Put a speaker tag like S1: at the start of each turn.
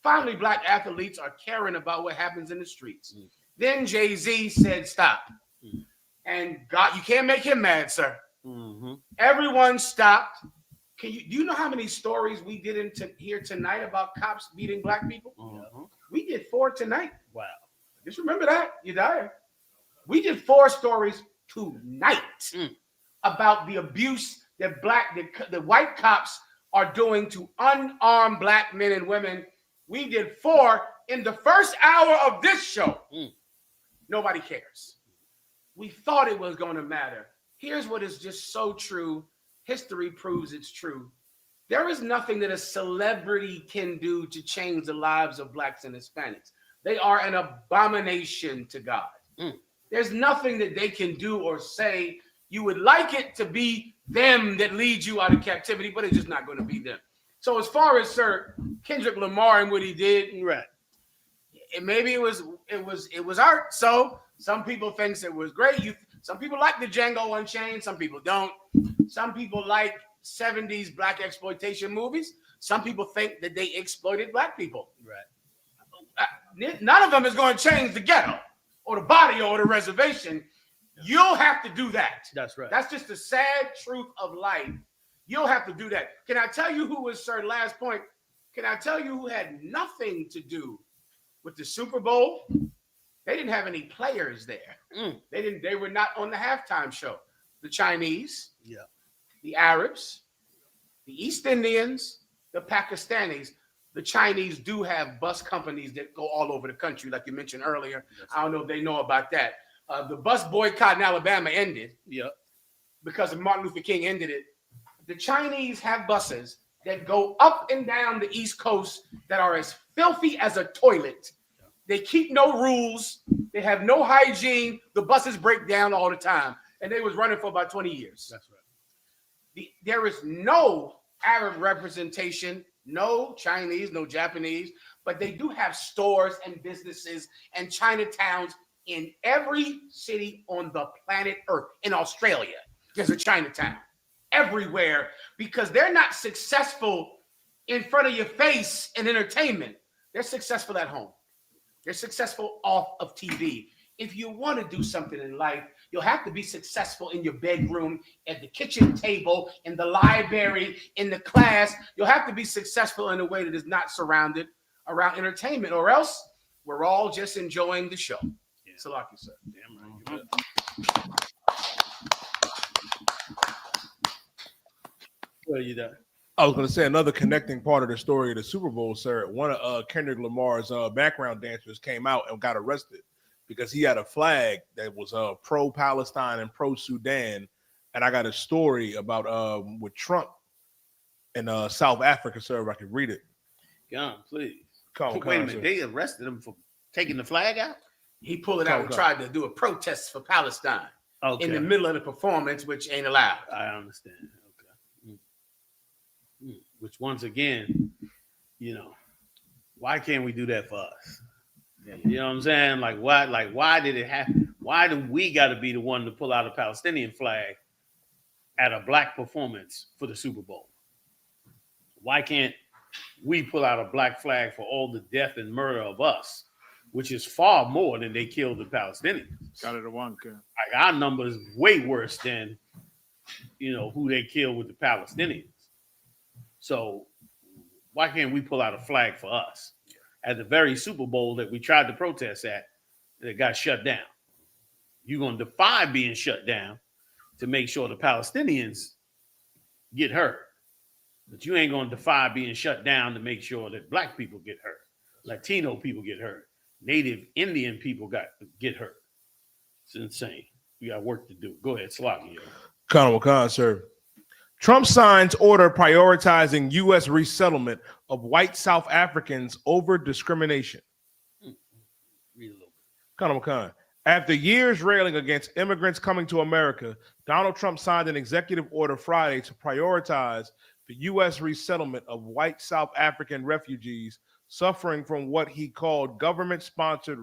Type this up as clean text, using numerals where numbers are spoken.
S1: Finally, black athletes are caring about what happens in the streets. Then Jay-Z said, stop. And God, you can't make him mad, sir. Everyone stopped. Do you know how many stories we did here tonight about cops beating black people? We did 4 tonight.
S2: Wow.
S1: Just remember that. You died. We did 4 stories tonight about the abuse that the white cops are doing to unarmed black men and women. We did 4 in the first hour of this show. Nobody cares. We thought it was going to matter. Here's what is just so true. History proves it's true. There is nothing that a celebrity can do to change the lives of blacks and Hispanics. They are an abomination to God. There's nothing that they can do or say. You would like it to be them that lead you out of captivity, but it's just not going to be them. So as far as Sir Kendrick Lamar and what he did,
S2: right?
S1: Maybe it was art. So some people think it was great. Some people like the Django Unchained. Some people don't. Some people like 70s black exploitation movies. Some people think that they exploited black people.
S2: Right.
S1: None of them is going to change the ghetto or the body or the reservation. You'll have to do that.
S2: That's right.
S1: That's just the sad truth of life. You'll have to do that. Can I tell you who was, sir, last point? Can I tell you who had nothing to do with the Super Bowl? They didn't have any players there. They were not on the halftime show. The Chinese, the Arabs, the East Indians, the Pakistanis. The Chinese do have bus companies that go all over the country, like you mentioned earlier. I don't know if they know about that. The bus boycott in Alabama ended because of Martin Luther King ended it. The Chinese have buses that go up and down the East Coast that are as filthy as a toilet. They keep no rules. They have no hygiene. The buses break down all the time. And they was running for about 20 years.
S2: That's right.
S1: There is no Arab representation, no Chinese, no Japanese, but they do have stores and businesses and Chinatowns in every city on the planet Earth. In Australia, there's a Chinatown. Everywhere, because they're not successful in front of your face in entertainment. They're successful at home. They're successful off of TV. If you want to do something in life, you'll have to be successful in your bedroom, at the kitchen table, in the library, in the class. You'll have to be successful in a way that is not surrounded around entertainment, or else we're all just enjoying the show. Salaki, sir.
S2: Damn right. What are you done?
S3: I was going to say another connecting part of the story of the Super Bowl, sir. One of Kendrick Lamar's background dancers came out and got arrested because he had a flag that was pro-Palestine and pro-Sudan. And I got a story about with Trump in South Africa, sir, if I could read it.
S2: Come, please.
S3: Wait
S2: a minute. Sir. They arrested him for taking the flag out?
S1: He pulled it out and tried to do a protest for Palestine in the middle of the performance, which ain't allowed.
S2: I understand. Which once again, why can't we do that for us? You know what I'm saying? Why did it happen? Why do we got to be the one to pull out a Palestinian flag at a black performance for the Super Bowl? Why can't we pull out a black flag for all the death and murder of us, which is far more than they killed the Palestinians?
S4: Got it at one.
S2: Like our number is way worse than, who they killed with the Palestinians. So why can't we pull out a flag for us at the very Super Bowl that we tried to protest at that got shut down? You're going to defy being shut down to make sure the Palestinians get hurt. But you ain't going to defy being shut down to make sure that black people get hurt, Latino people get hurt, Native Indian people get hurt. It's insane. We got work to do. Go ahead, Sloppy.
S3: Colonel Khan, sir. Trump signs order prioritizing U.S. resettlement of white South Africans over discrimination.
S2: Read a little bit.
S3: Colonel Khan. After years railing against immigrants coming to America, Donald Trump signed an executive order Friday to prioritize the U.S. resettlement of white South African refugees suffering from what he called government-sponsored